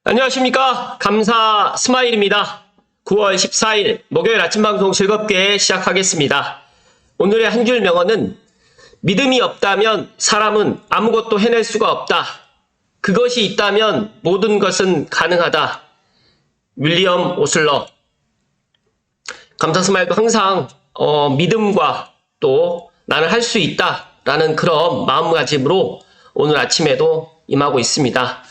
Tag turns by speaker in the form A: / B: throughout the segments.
A: 안녕하십니까. 감사 스마일입니다. 9월 14일 목요일 아침 방송 즐겁게 시작하겠습니다. 오늘의 한 줄 명언은 믿음이 없다면 사람은 아무것도 해낼 수가 없다. 그것이 있다면 모든 것은 가능하다. 윌리엄 오슬러. 감사 스마일도 항상 믿음과 또 나는 할 수 있다 라는 그런 마음가짐으로 오늘 아침에도 임하고 있습니다.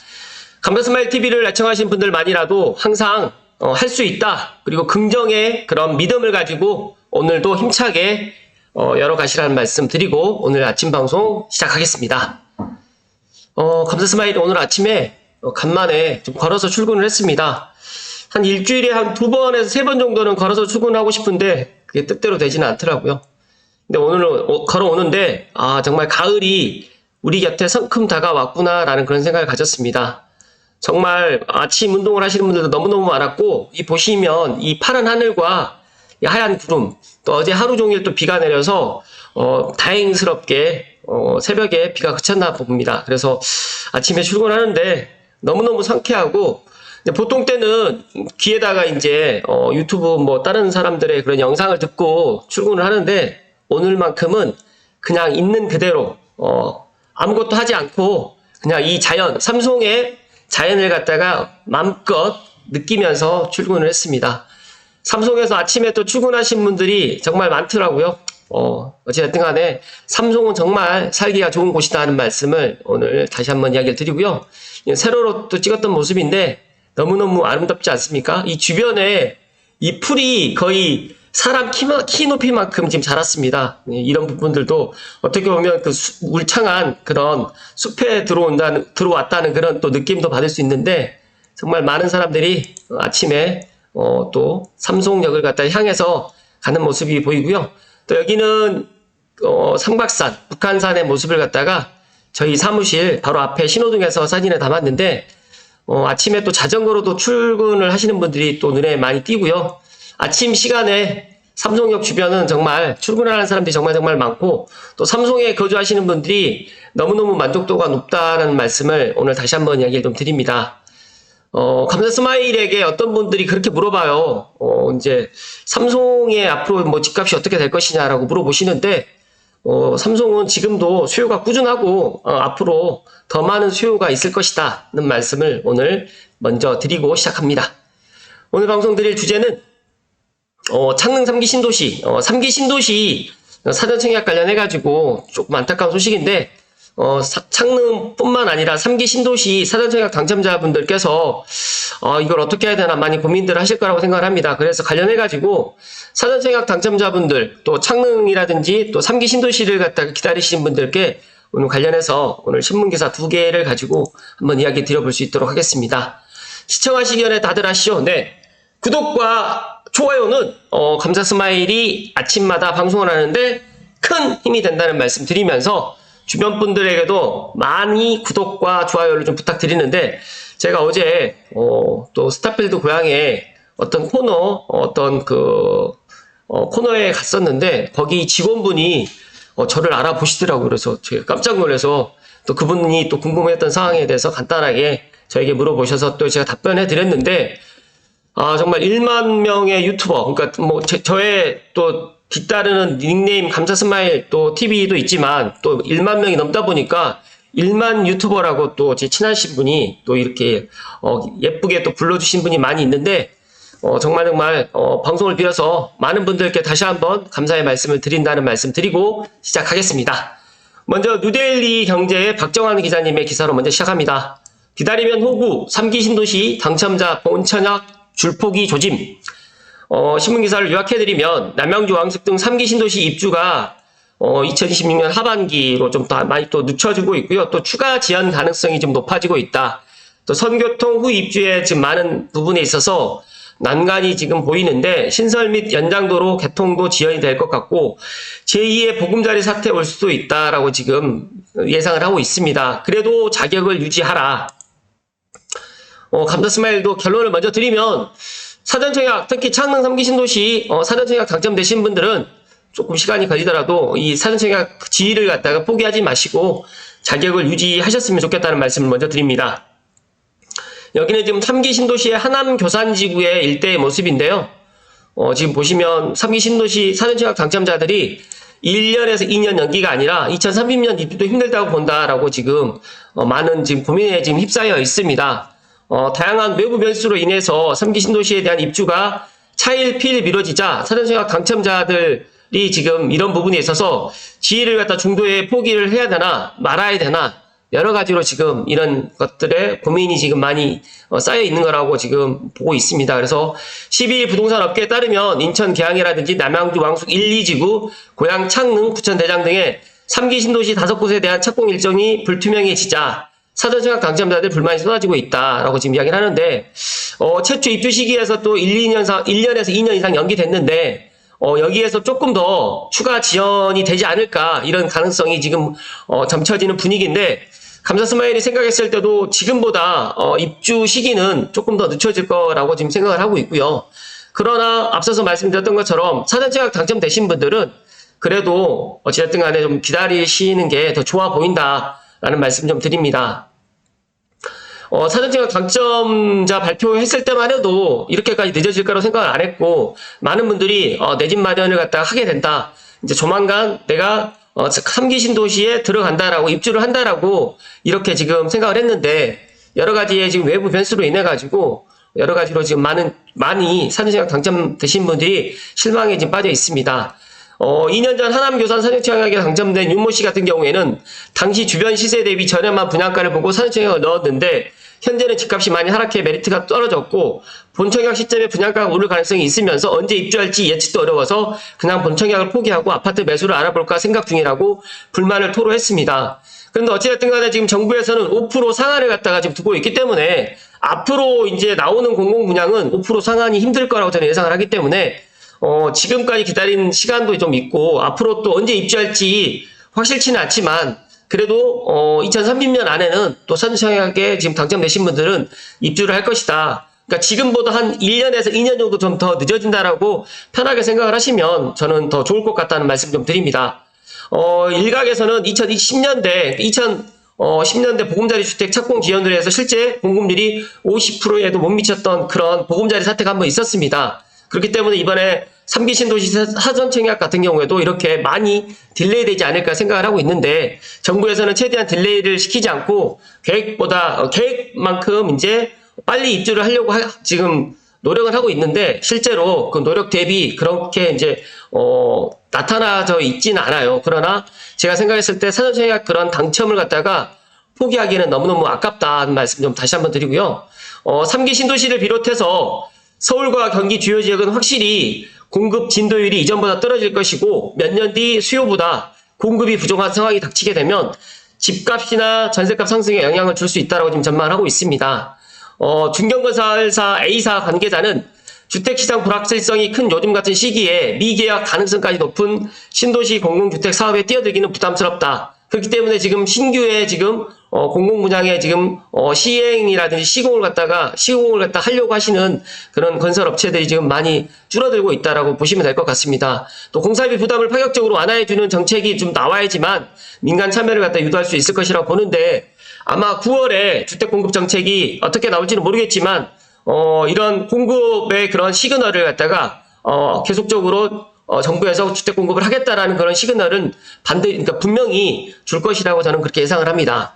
A: 감사스마일 TV를 애청하신 분들만이라도 항상 할 수 있다. 그리고 긍정의 그런 믿음을 가지고 오늘도 힘차게 열어가시라는 말씀 드리고 오늘 아침 방송 시작하겠습니다. 감사스마일 오늘 아침에 간만에 좀 걸어서 출근을 했습니다. 한 일주일에 한 2번에서 3번 정도는 걸어서 출근하고 싶은데 그게 뜻대로 되지는 않더라고요. 근데 오늘은 걸어오는데 정말 가을이 우리 곁에 성큼 다가왔구나라는 그런 생각을 가졌습니다. 정말 아침 운동을 하시는 분들도 너무너무 많았고, 보시면 이 파란 하늘과 이 하얀 구름, 또 어제 하루 종일 또 비가 내려서 다행스럽게 새벽에 비가 그쳤나 봅니다. 그래서 아침에 출근하는데 너무너무 상쾌하고, 근데 보통 때는 귀에다가 이제 유튜브 뭐 다른 사람들의 그런 영상을 듣고 출근을 하는데, 오늘만큼은 그냥 있는 그대로 아무것도 하지 않고 그냥 이 자연, 삼송의 자연을 갖다가 마음껏 느끼면서 출근을 했습니다. 삼송에서 아침에 또 출근하신 분들이 정말 많더라고요. 어찌됐든 간에 삼송은 정말 살기가 좋은 곳이다 하는 말씀을 오늘 다시 한번 이야기를 드리고요. 세로로 또 찍었던 모습인데 너무너무 아름답지 않습니까? 이 주변에 이 풀이 거의 사람 키 높이만큼 지금 자랐습니다. 이런 부분들도 어떻게 보면 그 울창한 그런 숲에 들어왔다는 그런 또 느낌도 받을 수 있는데, 정말 많은 사람들이 아침에 또 삼송역을 갖다 향해서 가는 모습이 보이고요. 또 여기는 삼각산, 북한산의 모습을 갖다가 저희 사무실 바로 앞에 신호등에서 사진에 담았는데, 아침에 또 자전거로도 출근을 하시는 분들이 또 눈에 많이 띄고요. 아침 시간에 삼송역 주변은 정말 출근하는 사람들이 정말 많고, 또 삼송에 거주하시는 분들이 너무너무 만족도가 높다는 말씀을 오늘 다시 한번 이야기를 좀 드립니다. 감사 스마일에게 어떤 분들이 그렇게 물어봐요. 이제 삼송의 앞으로 뭐 집값이 어떻게 될 것이냐라고 물어보시는데, 삼송은 지금도 수요가 꾸준하고 앞으로 더 많은 수요가 있을 것이다는 말씀을 오늘 먼저 드리고 시작합니다. 오늘 방송 드릴 주제는 창릉 3기 신도시, 3기 신도시 사전청약 관련해가지고 조금 안타까운 소식인데, 창릉뿐만 아니라 3기 신도시 사전청약 당첨자분들께서 이걸 어떻게 해야 되나 많이 고민들 하실 거라고 생각을 합니다. 그래서 관련해가지고 사전청약 당첨자분들, 또 창릉이라든지 또 3기 신도시를 갖다가 기다리시는 분들께 오늘 관련해서 오늘 신문기사 2개를 가지고 한번 이야기 드려볼 수 있도록 하겠습니다. 시청하시기 전에 다들 아시죠? 네. 구독과 좋아요는 감사 스마일이 아침마다 방송을 하는데 큰 힘이 된다는 말씀 드리면서 주변 분들에게도 많이 구독과 좋아요를 좀 부탁드리는데, 제가 어제 또 스타필드 고향에 어떤 코너에 갔었는데 거기 직원분이 저를 알아보시더라고요. 그래서 제가 깜짝 놀라서 또 그분이 또 궁금했던 상황에 대해서 간단하게 저에게 물어보셔서 또 제가 답변해 드렸는데, 정말 1만 명의 유튜버, 그러니까 뭐 저의 또 뒤따르는 닉네임 감사 스마일 또 TV도 있지만 또 1만 명이 넘다 보니까 1만 유튜버라고 또 제 친하신 분이 또 이렇게 예쁘게 또 불러주신 분이 많이 있는데, 정말 방송을 빌어서 많은 분들께 다시 한번 감사의 말씀을 드린다는 말씀 드리고 시작하겠습니다. 먼저 뉴데일리 경제의 박정환 기자님의 기사로 먼저 시작합니다. 기다리면 호구 3기 신도시 당첨자 본청약 줄포기 조짐. 신문기사를 요약해드리면 남양주 왕숙 등 3기 신도시 입주가 2026년 하반기로 좀 더 많이 또 늦춰지고 있고요. 또 추가 지연 가능성이 좀 높아지고 있다. 또 선교통 후 입주에 지금 많은 부분에 있어서 난간이 지금 보이는데, 신설 및 연장도로 개통도 지연이 될 것 같고 제2의 보금자리 사태 올 수도 있다라고 지금 예상을 하고 있습니다. 그래도 자격을 유지하라. 감사 스마일도 결론을 먼저 드리면, 사전청약, 특히 창릉 3기 신도시 사전청약 당첨되신 분들은 조금 시간이 걸리더라도 이 사전청약 지위를 갖다가 포기하지 마시고 자격을 유지하셨으면 좋겠다는 말씀을 먼저 드립니다. 여기는 지금 3기 신도시의 하남 교산지구의 일대의 모습인데요. 지금 보시면 3기 신도시 사전청약 당첨자들이 1년에서 2년 연기가 아니라 2030년 입주도 힘들다고 본다라고 지금 많은 지금 고민에 지금 휩싸여 있습니다. 다양한 외부 변수로 인해서 3기 신도시에 대한 입주가 차일피일 미뤄지자 사전청약 당첨자들이 지금 이런 부분에 있어서 지위를 갖다 중도에 포기를 해야 되나 말아야 되나 여러 가지로 지금 이런 것들에 고민이 지금 많이 쌓여 있는 거라고 지금 보고 있습니다. 그래서 12일 부동산 업계에 따르면 인천 계양이라든지 남양주 왕숙 1, 2지구, 고양 창릉, 부천 대장 등의 3기 신도시 5곳에 대한 착공 일정이 불투명해지자 사전청약 당첨자들 불만이 쏟아지고 있다라고 지금 이야기를 하는데 최초 입주 시기에서 또 1년에서 2년 이상 연기됐는데 여기에서 조금 더 추가 지연이 되지 않을까 이런 가능성이 지금 점쳐지는 분위기인데 감사 스마일이 생각했을 때도 지금보다 입주 시기는 조금 더 늦춰질 거라고 지금 생각을 하고 있고요. 그러나 앞서서 말씀드렸던 것처럼 사전청약 당첨되신 분들은 그래도 어찌됐든 간에 좀 기다리시는 게 더 좋아 보인다라는 말씀 좀 드립니다. 사전청약 당첨자 발표했을 때만 해도 이렇게까지 늦어질 거라고 생각을 안 했고 많은 분들이 내 집 마련을 갖다가 하게 된다. 이제 조만간 내가 3기 신도시에 들어간다라고 입주를 한다라고 이렇게 지금 생각을 했는데 여러 가지의 지금 외부 변수로 인해 가지고 여러 가지로 지금 많이 사전청약 당첨되신 분들이 실망에 지금 빠져 있습니다. 2년 전 하남 교산 사전청약에 당첨된 윤모 씨 같은 경우에는 당시 주변 시세 대비 저렴한 분양가를 보고 사전청약을 넣었는데 현재는 집값이 많이 하락해 메리트가 떨어졌고 본청약 시점에 분양가가 오를 가능성이 있으면서 언제 입주할지 예측도 어려워서 그냥 본청약을 포기하고 아파트 매수를 알아볼까 생각 중이라고 불만을 토로했습니다. 그런데 어찌됐든 간에 지금 정부에서는 5% 상한을 갖다가 지금 두고 있기 때문에 앞으로 이제 나오는 공공분양은 5% 상한이 힘들 거라고 저는 예상을 하기 때문에 지금까지 기다린 시간도 좀 있고 앞으로 또 언제 입주할지 확실치는 않지만 그래도 2030년 안에는 또 사전청약에 지금 당첨되신 분들은 입주를 할 것이다. 그러니까 지금보다 한 1년에서 2년 정도 좀 더 늦어진다라고 편하게 생각을 하시면 저는 더 좋을 것 같다는 말씀 좀 드립니다. 일각에서는 2010년대 보금자리 주택 착공 지연으로 해서 실제 공급률이 50%에도 못 미쳤던 그런 보금자리 사태가 한번 있었습니다. 그렇기 때문에 이번에 3기 신도시 사전청약 같은 경우에도 이렇게 많이 딜레이 되지 않을까 생각을 하고 있는데 정부에서는 최대한 딜레이를 시키지 않고 계획만큼 이제 빨리 입주를 하려고 지금 노력을 하고 있는데 실제로 그 노력 대비 그렇게 이제 나타나져 있지는 않아요. 그러나 제가 생각했을 때 사전청약 그런 당첨을 갖다가 포기하기에는 너무너무 아깝다는 말씀 좀 다시 한번 드리고요. 3기 신도시를 비롯해서 서울과 경기 주요 지역은 확실히 공급 진도율이 이전보다 떨어질 것이고 몇 년 뒤 수요보다 공급이 부족한 상황이 닥치게 되면 집값이나 전세값 상승에 영향을 줄 수 있다고 지금 전망하고 있습니다. 중견건설사 A사 관계자는 주택시장 불확실성이 큰 요즘 같은 시기에 미계약 가능성까지 높은 신도시 공공주택 사업에 뛰어들기는 부담스럽다. 그렇기 때문에 지금 신규의 지금 공공분양에 지금 시행이라든지 시공을 갖다 하려고 하시는 그런 건설업체들이 지금 많이 줄어들고 있다라고 보시면 될 것 같습니다. 또 공사비 부담을 파격적으로 완화해주는 정책이 좀 나와야지만 민간 참여를 갖다 유도할 수 있을 것이라고 보는데 아마 9월에 주택 공급 정책이 어떻게 나올지는 모르겠지만 이런 공급의 그런 시그널을 갖다가 계속적으로 정부에서 주택 공급을 하겠다라는 그런 시그널은 그러니까 분명히 줄 것이라고 저는 그렇게 예상을 합니다.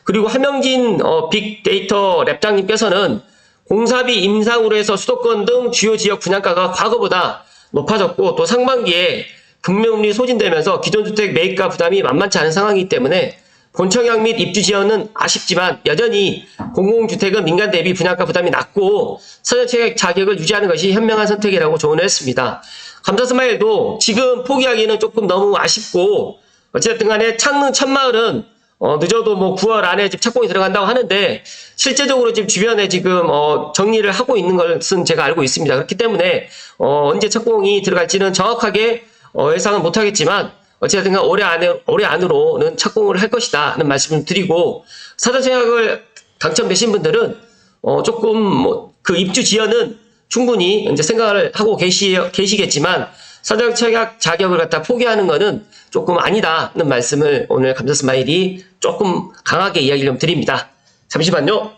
A: 그리고 하명진 빅데이터 랩장님께서는 공사비 인상으로 해서 수도권 등 주요 지역 분양가가 과거보다 높아졌고 또 상반기에 금매금리 소진되면서 기존 주택 매입가 부담이 만만치 않은 상황이기 때문에 본청약 및 입주 지연은 아쉽지만 여전히 공공주택은 민간 대비 분양가 부담이 낮고 사전청약 자격을 유지하는 것이 현명한 선택이라고 조언을 했습니다. 감사 스마일도 지금 포기하기는 조금 너무 아쉽고 어쨌든 간에 창릉 천마을은 늦어도 뭐 9월 안에 집 착공이 들어간다고 하는데 실제적으로 지금 주변에 지금 정리를 하고 있는 것은 제가 알고 있습니다. 그렇기 때문에 언제 착공이 들어갈지는 정확하게 예상은 못하겠지만 어쨌든 올해 안으로는 착공을 할 것이다는 말씀을 드리고 사전청약을 당첨되신 분들은 조금 그 입주 지연은 충분히 이제 생각을 하고 계시겠지만 사전청약 자격을 갖다 포기하는 것은 조금 아니다는 말씀을 오늘 감사 스마일이 조금 강하게 이야기를 좀 드립니다. 잠시만요.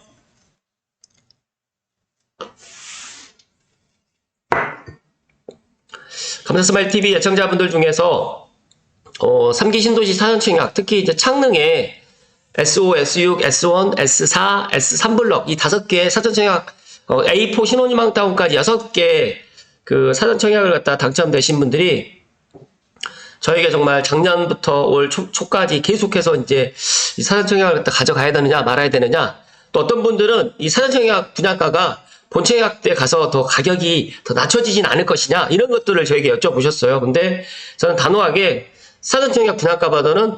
A: 감사 스마일 TV 애청자분들 중에서 3기 신도시 사전청약, 특히 이제 창릉에 S5, S6, S1, S4, S3 블럭 이 5개 사전청약 A4 신혼희망 타운까지 6개 그 사전청약을 갖다 당첨되신 분들이 저에게 정말 작년부터 올 초까지 계속해서 이제 이 사전청약을 갖다 가져가야 되느냐 말아야 되느냐, 또 어떤 분들은 이 사전청약 분양가가 본청약 때 가서 더 가격이 더 낮춰지진 않을 것이냐, 이런 것들을 저에게 여쭤보셨어요. 근데 저는 단호하게 사전청약 분양가보다는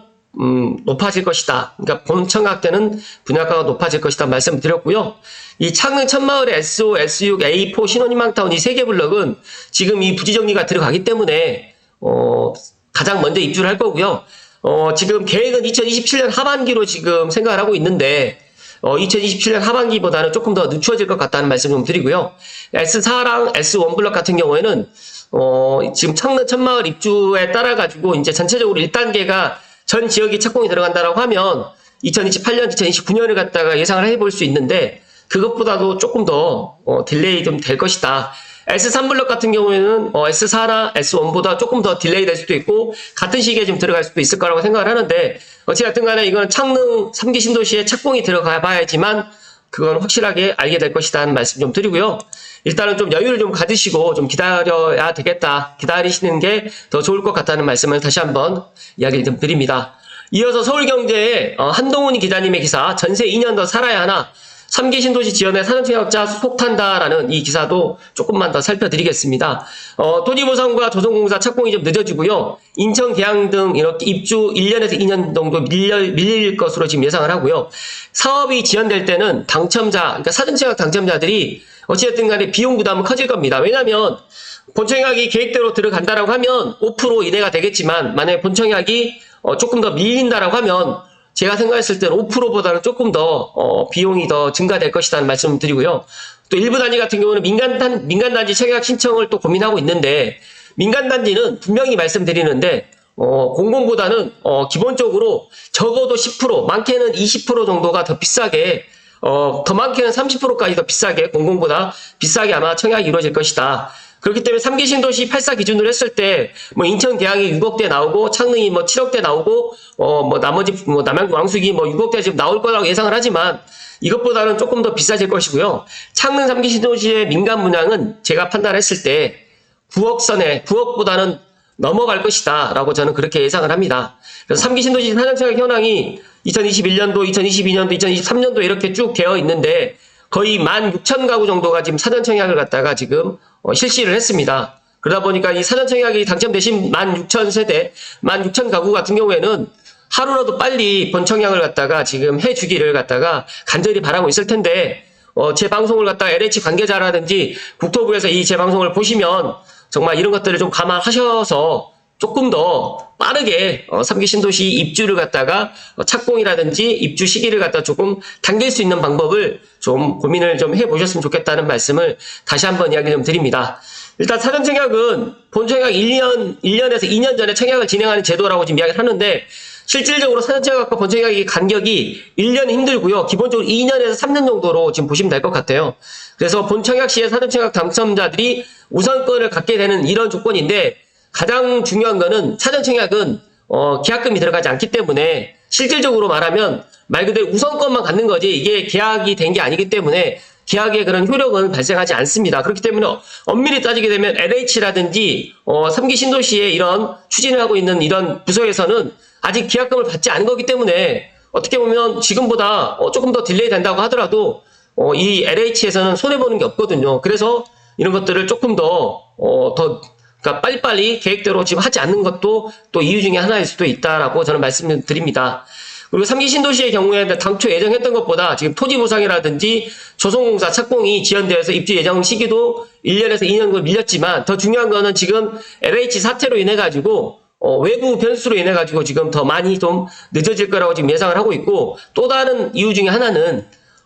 A: 높아질 것이다. 그러니까 본청약 때는 분양가가 높아질 것이다 말씀을 드렸고요. 이 창릉 천마을의 S5, S6, A4 신혼희망타운 이 3개 블럭은 지금 이 부지정리가 들어가기 때문에 가장 먼저 입주를 할 거고요. 지금 계획은 2027년 하반기로 지금 생각을 하고 있는데 2027년 하반기보다는 조금 더 늦춰질 것 같다는 말씀 좀 드리고요. S4랑 S1 블럭 같은 경우에는 지금 창릉 천마을 입주에 따라 가지고 이제 전체적으로 1단계가 전 지역이 착공이 들어간다라고 하면 2028년, 2029년을 갖다가 예상을 해볼 수 있는데 그것보다도 조금 더 딜레이 좀 될 것이다. S3 블럭 같은 경우에는 S4나 S1보다 조금 더 딜레이 될 수도 있고 같은 시기에 좀 들어갈 수도 있을 거라고 생각을 하는데, 어찌됐든 간에 이건 창릉 3기 신도시에 착공이 들어가 봐야지만 그건 확실하게 알게 될 것이다 하는 말씀 좀 드리고요. 일단은 좀 여유를 좀 가지시고 좀 기다려야 되겠다, 기다리시는 게 더 좋을 것 같다는 말씀을 다시 한번 이야기를 좀 드립니다. 이어서 서울경제의 한동훈 기자님의 기사, 전세 2년 더 살아야 하나 3기 신도시 지연에 사전청약자 속탄다라는 이 기사도 조금만 더 살펴드리겠습니다. 토지보상과 조성공사 착공이 좀 늦어지고요. 인천, 계양 등 이렇게 입주 1년에서 2년 정도 밀릴 것으로 지금 예상을 하고요. 사업이 지연될 때는 당첨자, 그러니까 사전청약 당첨자들이 어찌됐든 간에 비용 부담은 커질 겁니다. 왜냐하면 본청약이 계획대로 들어간다라고 하면 5% 이내가 되겠지만, 만약에 본청약이 조금 더 밀린다라고 하면 제가 생각했을 때는 5%보다는 조금 더 비용이 더 증가될 것이라는 말씀을 드리고요. 또 일부 단지 같은 경우는 민간단지 청약 신청을 또 고민하고 있는데, 민간단지는 분명히 말씀드리는데 공공보다는 기본적으로 적어도 10%, 많게는 20% 정도가 더 비싸게, 더 많게는 30%까지 더 비싸게, 공공보다 비싸게 아마 청약이 이루어질 것이다. 그렇기 때문에 3기 신도시 8사 기준으로 했을 때, 인천 계양이 6억대 나오고, 창릉이 7억대 나오고, 나머지, 남양주 왕숙이 6억대 지금 나올 거라고 예상을 하지만, 이것보다는 조금 더 비싸질 것이고요. 창릉 3기 신도시의 민간 분양은 제가 판단했을 때 9억 선에, 9억보다는 넘어갈 것이다 라고 저는 그렇게 예상을 합니다. 그래서 3기 신도시 사전청약 현황이 2021년도, 2022년도, 2023년도 이렇게 쭉 되어 있는데, 거의 16,000가구 정도가 지금 사전청약을 갖다가 지금 실시를 했습니다. 그러다 보니까 이 사전청약이 당첨되신 16,000세대, 16,000가구 같은 경우에는 하루라도 빨리 본청약을 갖다가 지금 해주기를 갖다가 간절히 바라고 있을 텐데, 제 방송을 갖다가 LH 관계자라든지 국토부에서 이 제 방송을 보시면 정말 이런 것들을 좀 감안하셔서 조금 더 빠르게 3기 신도시 입주를 갖다가 착공이라든지 입주 시기를 갖다 조금 당길 수 있는 방법을 좀 고민을 좀 해보셨으면 좋겠다는 말씀을 다시 한번 이야기 좀 드립니다. 일단 사전청약은 본청약 1년에서 2년 전에 청약을 진행하는 제도라고 지금 이야기를 하는데, 실질적으로 사전청약과 본청약의 간격이 1년이 힘들고요. 기본적으로 2년에서 3년 정도로 지금 보시면 될 것 같아요. 그래서 본청약 시에 사전청약 당첨자들이 우선권을 갖게 되는 이런 조건인데, 가장 중요한 거는 사전청약은 계약금이 들어가지 않기 때문에 실질적으로 말하면 말 그대로 우선권만 갖는 거지, 이게 계약이 된 게 아니기 때문에 계약의 그런 효력은 발생하지 않습니다. 그렇기 때문에 엄밀히 따지게 되면 LH라든지 3기 신도시에 이런 추진을 하고 있는 이런 부서에서는 아직 계약금을 받지 않은 거기 때문에 어떻게 보면 지금보다 조금 더 딜레이 된다고 하더라도 이 LH에서는 손해보는 게 없거든요. 그래서 이런 것들을 조금 그러니까 빨리빨리 계획대로 지금 하지 않는 것도 또 이유 중에 하나일 수도 있다라고 저는 말씀을 드립니다. 그리고 3기 신도시의 경우에 당초 예정했던 것보다 지금 토지보상이라든지 조성공사 착공이 지연되어서 입주 예정 시기도 1년에서 2년 밀렸지만, 더 중요한 거는 지금 LH 사태로 인해 가지고 외부 변수로 인해 가지고 지금 더 많이 좀 늦어질 거라고 지금 예상을 하고 있고, 또 다른 이유 중에 하나는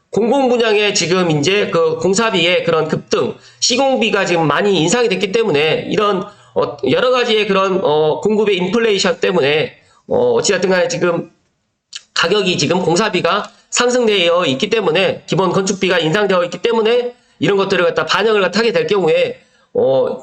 A: 공공분양에 지금 이제 그 공사비의 그런 급등, 시공비가 지금 많이 인상이 됐기 때문에 이런 여러 가지의 그런 공급의 인플레이션 때문에 어찌됐든 간에 지금 가격이 지금 공사비가 상승되어 있기 때문에, 기본 건축비가 인상되어 있기 때문에 이런 것들을 갖다 반영을 하게 될 경우에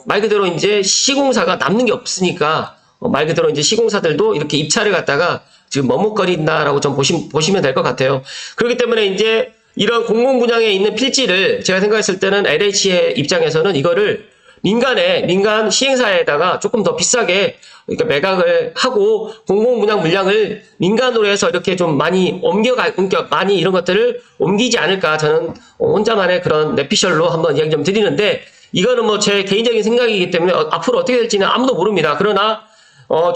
A: 말 그대로 이제 시공사가 남는 게 없으니까, 말 그대로 이제 시공사들도 이렇게 입찰을 갖다가 지금 머뭇거린다라고 좀 보시면 될 것 같아요. 그렇기 때문에 이제 이런 공공 분양에 있는 필지를 제가 생각했을 때는 LH의 입장에서는 이거를 민간 시행사에다가 조금 더 비싸게 그러니까 매각을 하고 공공 분양 물량을 민간으로 해서 이렇게 좀 많이 많이 이런 것들을 옮기지 않을까 저는 혼자만의 그런 뇌피셜로 한번 이야기 좀 드리는데 이거는 뭐 제 개인적인 생각이기 때문에 앞으로 어떻게 될지는 아무도 모릅니다. 그러나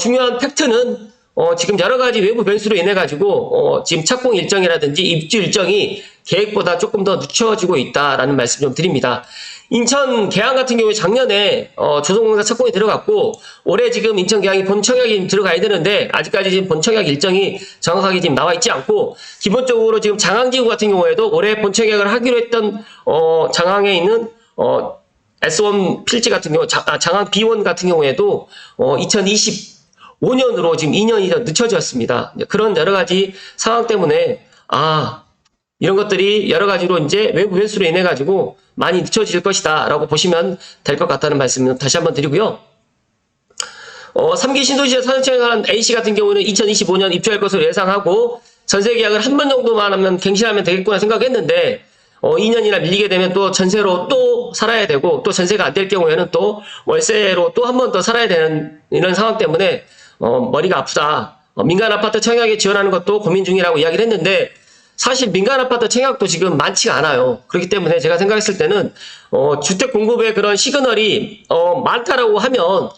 A: 중요한 팩트는 지금 여러 가지 외부 변수로 인해 가지고 지금 착공 일정이라든지 입주 일정이 계획보다 조금 더 늦춰지고 있다라는 말씀 좀 드립니다. 인천 계양 같은 경우에 작년에 조성공사 착공이 들어갔고 올해 지금 인천 계양이 본청약이 들어가야 되는데 아직까지 지금 본청약 일정이 정확하게 지금 나와 있지 않고 기본적으로 지금 장항지구 같은 경우에도 올해 본청약을 하기로 했던 장항에 있는 S1 필지 같은 경우 장항 B1 같은 경우에도 2025년으로 지금 2년이 더 늦춰졌습니다. 그런 여러 가지 상황 때문에 이런 것들이 여러 가지로 이제 외부 변수로 인해 가지고 많이 늦춰질 것이다 라고 보시면 될 것 같다는 말씀을 다시 한번 드리고요. 3기 신도시에 사전청약한 A씨 같은 경우는 2025년 입주할 것으로 예상하고 전세 계약을 한 번 정도만 하면 갱신하면 되겠구나 생각했는데 2년이나 밀리게 되면 또 전세로 또 살아야 되고 또 전세가 안 될 경우에는 또 월세로 또 한 번 더 살아야 되는 이런 상황 때문에 머리가 아프다. 민간 아파트 청약에 지원하는 것도 고민 중이라고 이야기를 했는데 사실 민간 아파트 청약도 지금 많지가 않아요. 그렇기 때문에 제가 생각했을 때는 주택 공급의 그런 시그널이 많다라고 하면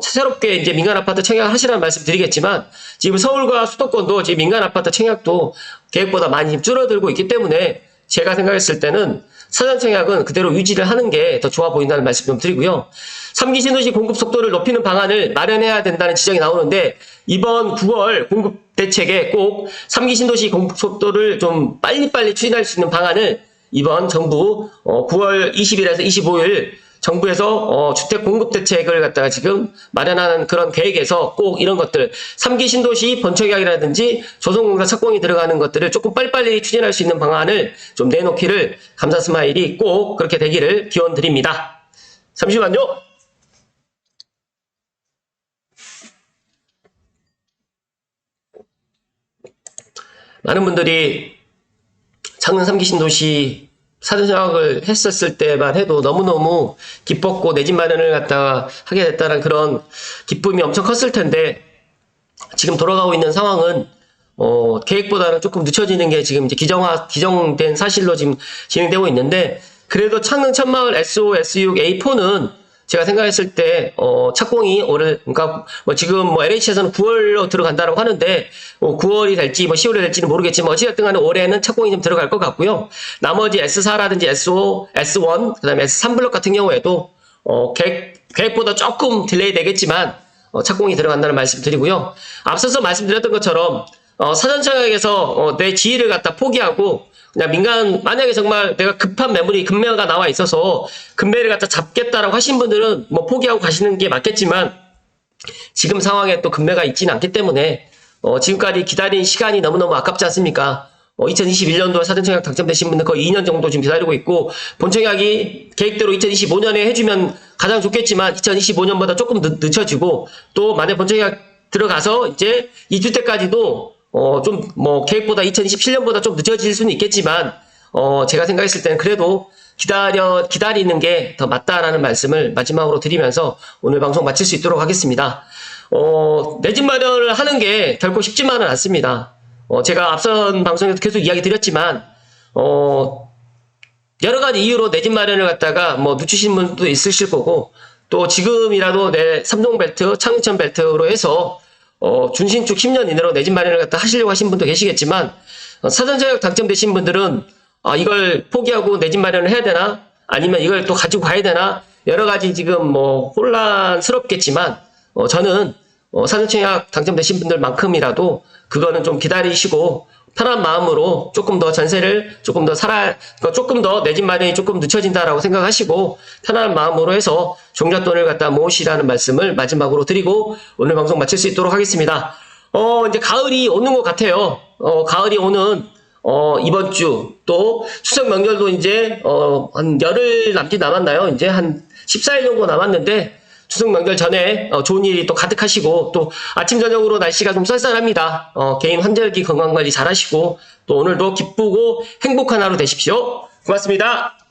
A: 새롭게 이제 민간 아파트 청약을 하시라는 말씀 드리겠지만 지금 서울과 수도권도 지금 민간 아파트 청약도 계획보다 많이 줄어들고 있기 때문에 제가 생각했을 때는 사전 청약은 그대로 유지를 하는 게 더 좋아 보인다는 말씀 좀 드리고요. 3기 신도시 공급 속도를 높이는 방안을 마련해야 된다는 지적이 나오는데 이번 9월 공급 대책에 꼭 3기 신도시 공급 속도를 좀 빨리빨리 추진할 수 있는 방안을 이번 정부 9월 20일에서 25일 정부에서 주택 공급 대책을 갖다가 지금 마련하는 그런 계획에서 꼭 이런 것들 3기 신도시 본청약이라든지 조성공사 착공이 들어가는 것들을 조금 빨리빨리 추진할 수 있는 방안을 좀 내놓기를 감사 스마일이 꼭 그렇게 되기를 기원 드립니다. 잠시만요. 많은 분들이 창릉 3기 신도시 사전청약을 했었을 때만 해도 너무너무 기뻤고 내 집 마련을 갖다가 하게 됐다는 그런 기쁨이 엄청 컸을 텐데 지금 돌아가고 있는 상황은 계획보다는 조금 늦춰지는 게 지금 이제 기정된 사실로 지금 진행되고 있는데 그래도 창릉 천마을 SO, S6, A4는 제가 생각했을 때 착공이 그러니까 지금 LH에서는 9월로 들어간다고 하는데 9월이 될지 10월이 될지는 모르겠지만 어찌됐든 간에 올해는 착공이 좀 들어갈 것 같고요. 나머지 S4라든지 SO, S1, 그다음에 S3 블록 같은 경우에도 계획보다 조금 딜레이 되겠지만 착공이 들어간다는 말씀 드리고요. 앞서서 말씀드렸던 것처럼 사전청약에서 내 지위를 갖다 포기하고 그냥 만약에 정말 내가 급매가 나와 있어서 급매를 갖다 잡겠다라고 하신 분들은 포기하고 가시는 게 맞겠지만 지금 상황에 또 급매가 있지는 않기 때문에 지금까지 기다린 시간이 너무너무 아깝지 않습니까? 2021년도에 사전청약 당첨되신 분들 거의 2년 정도 지금 기다리고 있고 본청약이 계획대로 2025년에 해주면 가장 좋겠지만 2025년보다 조금 늦춰지고 또 만약 본청약 들어가서 이제 2주택까지도 계획보다 2027년보다 좀 늦어질 수는 있겠지만, 제가 생각했을 때는 그래도 기다리는 게 더 맞다라는 말씀을 마지막으로 드리면서 오늘 방송 마칠 수 있도록 하겠습니다. 내 집 마련을 하는 게 결코 쉽지만은 않습니다. 제가 앞선 방송에서 계속 이야기 드렸지만, 여러 가지 이유로 내 집 마련을 갖다가 늦추신 분도 있으실 거고, 또 지금이라도 내 삼동벨트, 창릉천 벨트로 해서 준신축 10년 이내로 내 집 마련을 갖다 하시려고 하신 분도 계시겠지만 사전청약 당첨되신 분들은 이걸 포기하고 내 집 마련을 해야 되나 아니면 이걸 또 가지고 가야 되나 여러 가지 지금 혼란스럽겠지만 저는 사전청약 당첨되신 분들만큼이라도 그거는 좀 기다리시고 편한 마음으로 조금 더 전세를 조금 더 내 집 마련이 조금 늦춰진다라고 생각하시고 편한 마음으로 해서 종잣돈을 갖다 모으시라는 말씀을 마지막으로 드리고 오늘 방송 마칠 수 있도록 하겠습니다. 이제 가을이 오는 것 같아요. 가을이 오는 이번 주 또 추석 명절도 이제 한 열흘 남짓 남았나요? 이제 한 14일 정도 남았는데 추석 명절 전에 좋은 일이 또 가득하시고 또 아침 저녁으로 날씨가 좀 쌀쌀합니다. 개인 환절기 건강관리 잘 하시고 또 오늘도 기쁘고 행복한 하루 되십시오. 고맙습니다.